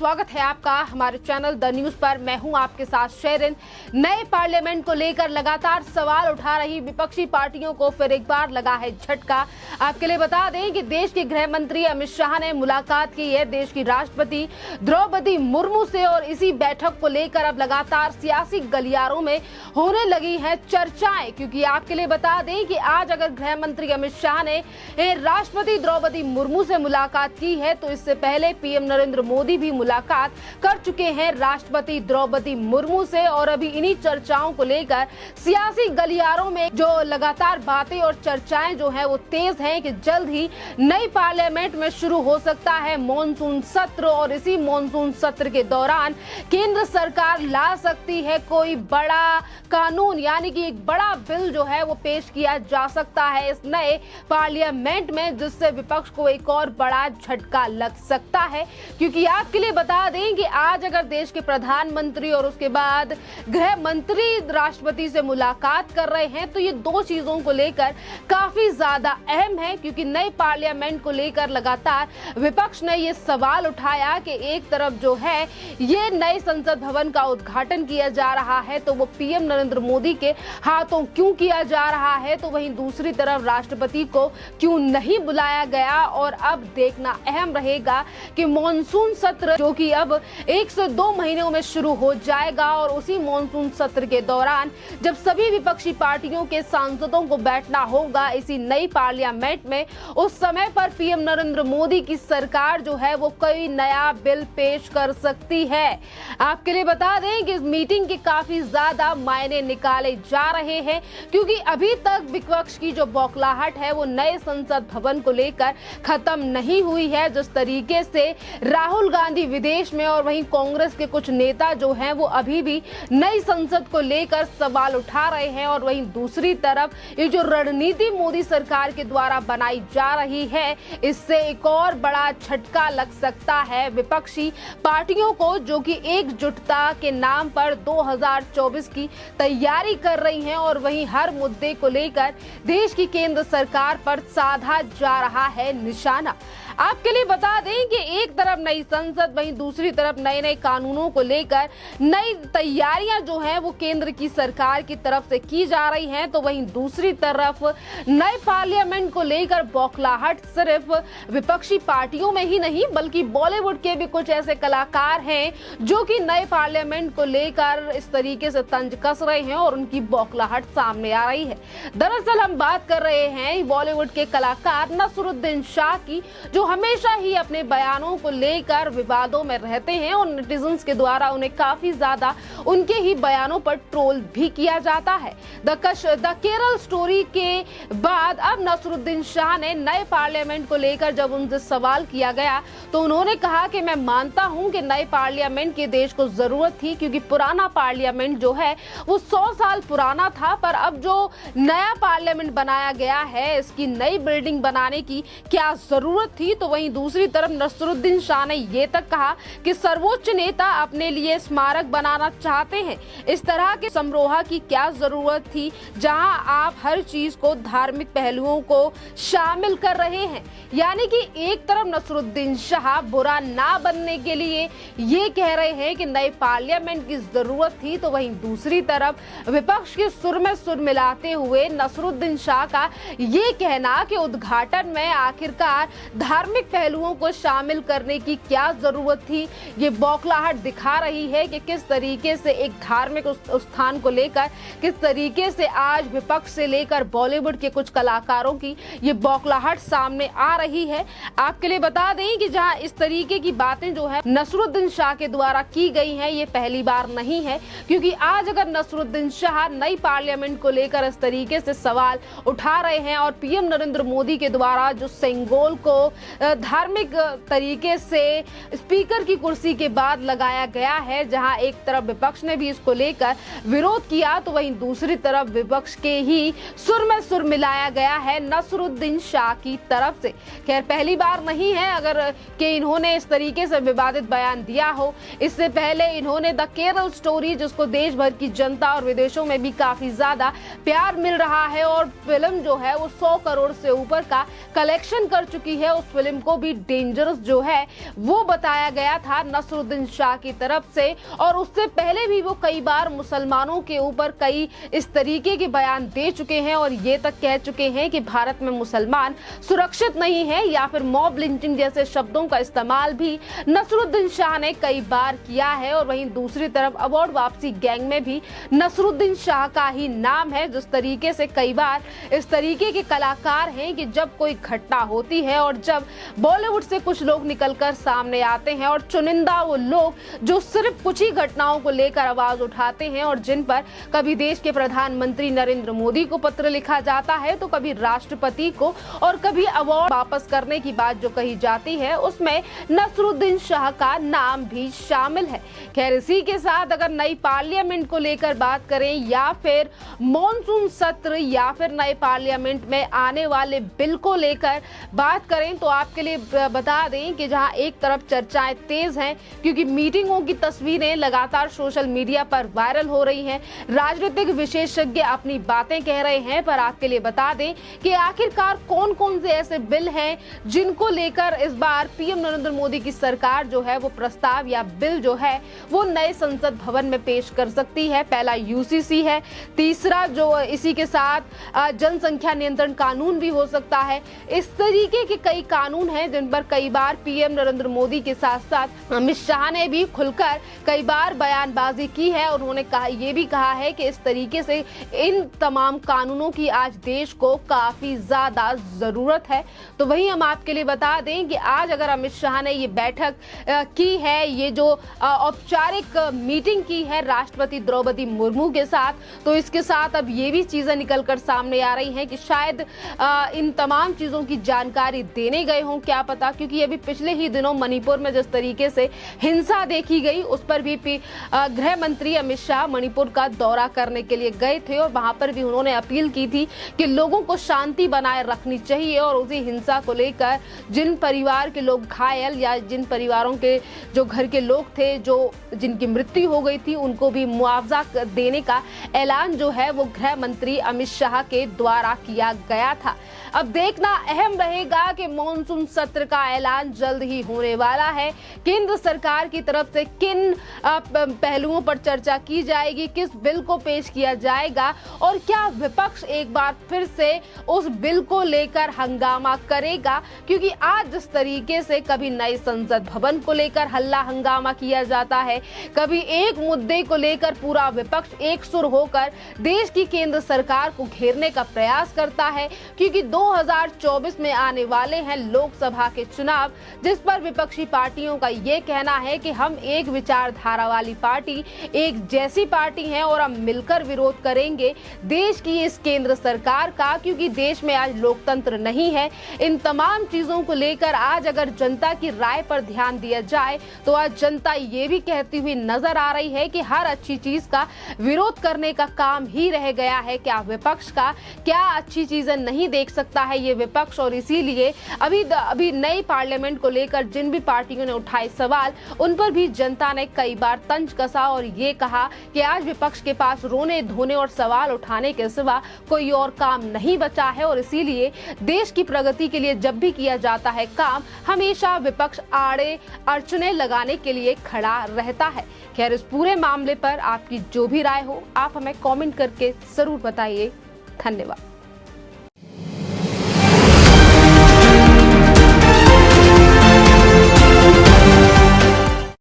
स्वागत है आपका हमारे चैनल द न्यूज पर। मैं हूं आपके साथ शेरिन। नए पार्लियामेंट को लेकर लगातार सवाल उठा रही विपक्षी पार्टियों को फिर एक बार लगा है झटका। आपके लिए बता दें कि देश के गृह मंत्री अमित शाह ने मुलाकात की है देश की राष्ट्रपति द्रौपदी मुर्मू से और इसी बैठक को लेकर अब लगातार सियासी गलियारों में होने लगी है चर्चाएं। क्योंकि आपके लिए बता दें कि आज अगर गृह मंत्री अमित शाह ने राष्ट्रपति द्रौपदी मुर्मू से मुलाकात की है तो इससे पहले पीएम नरेंद्र मोदी भी मुलाकात कर चुके हैं राष्ट्रपति द्रौपदी मुर्मू से। और अभी इन्हीं चर्चाओं को लेकर सियासी गलियारों में जो लगातार बातें और चर्चाएं जो है वो तेज हैं कि जल्द ही नई पार्लियामेंट में शुरू हो सकता है मॉनसून सत्र और इसी मॉनसून सत्र के दौरान केंद्र सरकार ला सकती है कोई बड़ा कानून, यानी कि एक बड़ा बिल जो है वो पेश किया जा सकता है इस नए पार्लियामेंट में, जिससे विपक्ष को एक और बड़ा झटका लग सकता है। क्योंकि आपके लिए बता दें कि आज अगर देश के प्रधानमंत्री और उसके बाद गृह मंत्री राष्ट्रपति से मुलाकात कर रहे हैं तो ये दो चीजों को लेकर काफी ज्यादा अहम है। क्योंकि नए पार्लियामेंट को लेकर लगातार विपक्ष ने ये सवाल उठाया कि एक तरफ जो है ये नए संसद भवन का उद्घाटन किया जा रहा है तो वो पीएम नरेंद्र मोदी के हाथों क्यों किया जा रहा है, तो वहीं दूसरी तरफ राष्ट्रपति को क्यों नहीं बुलाया गया। और अब देखना अहम रहेगा कि मॉनसून सत्र जो कि अब 1 से 2 महीनों में शुरू हो जाएगा और उसी मॉनसून सत्र के दौरान जब सभी विपक्षी पार्टियों के सांसदों को बैठना होगा इसी नई पार्लियामेंट में, उस समय पर पीएम नरेंद्र मोदी की सरकार जो है वो कोई नया बिल पेश कर सकती है। आपके लिए बता दें कि इस मीटिंग के काफी ज्यादा मायने निकाले जा रहे हैं क्योंकि अभी तक विपक्ष की जो बौखलाहट है वो नए संसद भवन को लेकर खत्म नहीं हुई है। जिस तरीके से राहुल गांधी विदेश में और वहीं कांग्रेस के कुछ नेता जो हैं वो अभी भी नई संसद को लेकर सवाल उठा रहे हैं और वहीं दूसरी तरफ ये जो रणनीति मोदी सरकार के द्वारा बनाई जा रही है इससे एक और बड़ा झटका लग सकता है विपक्षी पार्टियों को, जो कि एकजुटता के नाम पर 2024 की तैयारी कर रही हैं और वहीं हर मुद्दे को लेकर देश की केंद्र सरकार पर साधा जा रहा है निशाना। आपके लिए बता दें कि एक तरफ नई संसद वहीं दूसरी तरफ नए नए कानूनों को लेकर नई तैयारियां जो हैं वो केंद्र की सरकार की तरफ से की जा रही हैं, तो वहीं दूसरी तरफ नए पार्लियामेंट को लेकर बौखलाहट सिर्फ विपक्षी पार्टियों में ही नहीं बल्कि बॉलीवुड के भी कुछ ऐसे कलाकार हैं जो कि नए पार्लियामेंट को लेकर इस तरीके से तंज कस रहे हैं और उनकी बौखलाहट सामने आ रही है। दरअसल हम बात कर रहे हैं बॉलीवुड के कलाकार नसरुद्दीन शाह की, जो हमेशा ही अपने बयानों को लेकर विवादों में रहते हैं और नेटिजन्स के द्वारा उन्हें काफी ज्यादा उनके ही बयानों पर ट्रोल भी किया जाता है। द केरल स्टोरी के बाद अब नसरुद्दीन शाह ने नए पार्लियामेंट को लेकर जब उनसे सवाल किया गया तो उन्होंने कहा कि मैं मानता हूं कि नए पार्लियामेंट की देश को जरूरत थी क्योंकि पुराना पार्लियामेंट जो है वो 100 साल पुराना था, पर अब जो नया पार्लियामेंट बनाया गया है इसकी नई बिल्डिंग बनाने की क्या जरूरत थी। तो वहीं दूसरी तरफ नसरुद्दीन शाह ने ये तक कहा कि सर्वोच्च नेता अपने लिए स्मारक बनाना चाहते हैं, इस तरह के समारोह की क्या जरूरत थी जहां आप हर चीज को धार्मिक पहलुओं को शामिल कर रहे हैं। यानी कि एक तरफ नसरुद्दीन शाह बुरा ना बनने के लिए ये कह रहे हैं कि नए पार्लियामेंट की जरूरत थी, तो वहीं दूसरी तरफ विपक्ष के सुर में सुर मिलाते हुए नसरुद्दीन शाह का ये कहना कि उद्घाटन में आखिरकार धार्मिक पहलुओं को शामिल करने की क्या जरूरत थी। ये बौखलाहट दिखा रही है कि किस तरीके से एक धार्मिक स्थान को लेकर किस तरीके से आज विपक्ष से लेकर बॉलीवुड के कुछ कलाकारों की ये बौखलाहट सामने आ रही है। आपके लिए बता दें कि जहां इस तरीके की बातें जो है नसरुद्दीन शाह के द्वारा की गई हैं ये पहली बार नहीं है, क्योंकि आज अगर नसरुद्दीन शाह नई पार्लियामेंट को लेकर इस तरीके से सवाल उठा रहे हैं और पीएम नरेंद्र मोदी के द्वारा जो सेंगोल को धार्मिक तरीके से स्पीकर की कुर्सी के बाद लगाया गया है, जहां एक तरफ विपक्ष ने भी इसको लेकर विरोध किया तो वहीं दूसरी तरफ विपक्ष के ही सुर में सुर मिलाया गया है नसरुद्दीन शाह की तरफ से। खैर पहली बार नहीं है अगर कि इन्होंने इस तरीके से विवादित बयान दिया हो। इससे पहले इन्होंने द केरल स्टोरी, जिसको देश भर की जनता और विदेशों में भी काफी ज्यादा प्यार मिल रहा है और फिल्म जो है वो 100 करोड़ से ऊपर का कलेक्शन कर चुकी है, उस फिल्म को भी डेंजरस जो है वो बताया गया था नसरुद्दीन शाह की तरफ से। और उससे पहले भी वो कई बार मुसलमानों के ऊपर कई इस तरीके के बयान दे चुके हैं और ये तक कह चुके हैं कि भारत में मुसलमान सुरक्षित नहीं है, या फिर मॉब लिंचिंग जैसे शब्दों का इस्तेमाल भी नसरुद्दीन शाह ने कई बार किया है। और वहीं दूसरी तरफ अवार्ड वापसी गैंग में भी नसरुद्दीन शाह का ही नाम है। जिस तरीके से कई बार इस तरीके के कलाकार हैं कि जब कोई घटना होती है और जब बॉलीवुड से कुछ लोग निकलकर सामने आते हैं और चुनिंदा वो लोग जो सिर्फ कुछ ही घटनाओं को लेकर आवाज उठाते हैं और जिन पर कभी देश के प्रधानमंत्री नरेंद्र मोदी को पत्र लिखा जाता है तो कभी राष्ट्रपति को और कभी अवार्ड वापस करने की बात जो कही जाती है उसमें नसरुद्दीन शाह का नाम भी शामिल है। खैर, इसी के साथ अगर नई पार्लियामेंट को लेकर बात करें या फिर मॉनसून सत्र या फिर नए पार्लियामेंट में आने वाले बिल को लेकर बात करें तो आपके लिए बता दें कि जहां एक तरफ चर्चाएं तेज हैं क्योंकि मीटिंगों की तस्वीरें लगातार सोशल मीडिया पर वायरल हो रही हैं, राजनीतिक विशेषज्ञ अपनी बातें कह रहे हैं, पर आपके लिए बता दें कि आखिरकार कौन कौन से ऐसे बिल हैं जिनको लेकर इस बार पीएम नरेंद्र मोदी की सरकार जो है वो प्रस्ताव या बिल जो है वो नए संसद भवन में पेश कर सकती है। पहला यूसीसी है, तीसरा जो इसी के साथ जनसंख्या नियंत्रण कानून भी हो सकता है। इस तरीके के कई कानून हैं जिन पर कई बार पीएम नरेंद्र मोदी के साथ साथ अमित शाह ने भी खुलकर कई बार बयानबाजी की है और उन्होंने ये भी कहा है कि इस तरीके से इन तमाम कानूनों की आज देश को काफी ज्यादा जरूरत है। तो वहीं हम आपके लिए बता दें कि आज अगर अमित शाह ने ये बैठक की है, ये जो औपचारिक मीटिंग की है राष्ट्रपति द्रौपदी मुर्मू के साथ, तो इसके साथ अब ये भी चीजें निकलकर सामने आ रही हैं कि शायद इन तमाम चीजों की जानकारी देने गए हों, क्या पता, क्योंकि अभी पिछले ही दिनों मणिपुर में जिस तरीके से हिंसा देखी गई उस पर भी गृह मंत्री अमित शाह मणिपुर का दौरा करने के लिए गए थे और वहां पर भी उन्होंने अपील की थी कि लोगों को शांति बनाए रखनी चाहिए और उसी हिंसा को लेकर जिन परिवार के लोग घायल या जिन परिवारों के जो घर के लोग थे जो जिनकी मृत्यु हो गई थी उनको भी मुआवजा देने का ऐलान जो है वो गृह मंत्री अमित शाह के द्वारा किया गया था। अब देखना अहम रहेगा कि मॉनसून सत्र का ऐलान जल्द ही होने वाला है। केंद्र सरकार की तरफ से किन पहलुओं पर चर्चा की जाएगी, किस बिल को पेश किया जाएगा और क्या विपक्ष एक बार फिर से उस बिल को लेकर हंगामा करेगा, क्योंकि आज जिस तरीके से कभी नए संसद भवन को लेकर हल्ला हंगामा किया जाता है, कभी एक मुद्दे को लेकर पूरा विपक्ष एक सुर होकर देश की केंद्र सरकार को घेरने का प्रयास करता है, क्योंकि 2024 में आने वाले हैं लोकसभा के चुनाव, जिस पर विपक्षी पार्टियों का ये कहना है कि हम एक विचारधारा वाली पार्टी, एक जैसी पार्टी हैं और हम मिलकर विरोध करेंगे देश की इस केंद्र सरकार का, क्योंकि देश में आज लोकतंत्र नहीं है। इन तमाम चीजों को लेकर आज अगर जनता की राय पर ध्यान दिया जाए तो आज जनता ये भी कहती हुई नजर आ रही है कि हर अच्छी चीज का विरोध करने का काम ही रह गया है। क्या विपक्ष का क्या अच्छी चीजें नहीं देख सकता है ये विपक्ष, और इसीलिए अभी नई पार्लियामेंट को लेकर जिन भी पार्टियों ने उठाए सवाल उन पर भी जनता ने कई बार तंज कसा और ये कहा कि आज विपक्ष के पास रोने धोने और सवाल उठाने के सिवा कोई और काम नहीं बचा है, और इसीलिए देश की प्रगति के लिए जब भी किया जाता है काम हमेशा विपक्ष आड़े अड़चने लगाने के लिए खड़ा रहता है। खैर, इस पूरे मामले पर आपकी जो भी राय हो आप हमें कमेंट करके जरूर बताइए। धन्यवाद।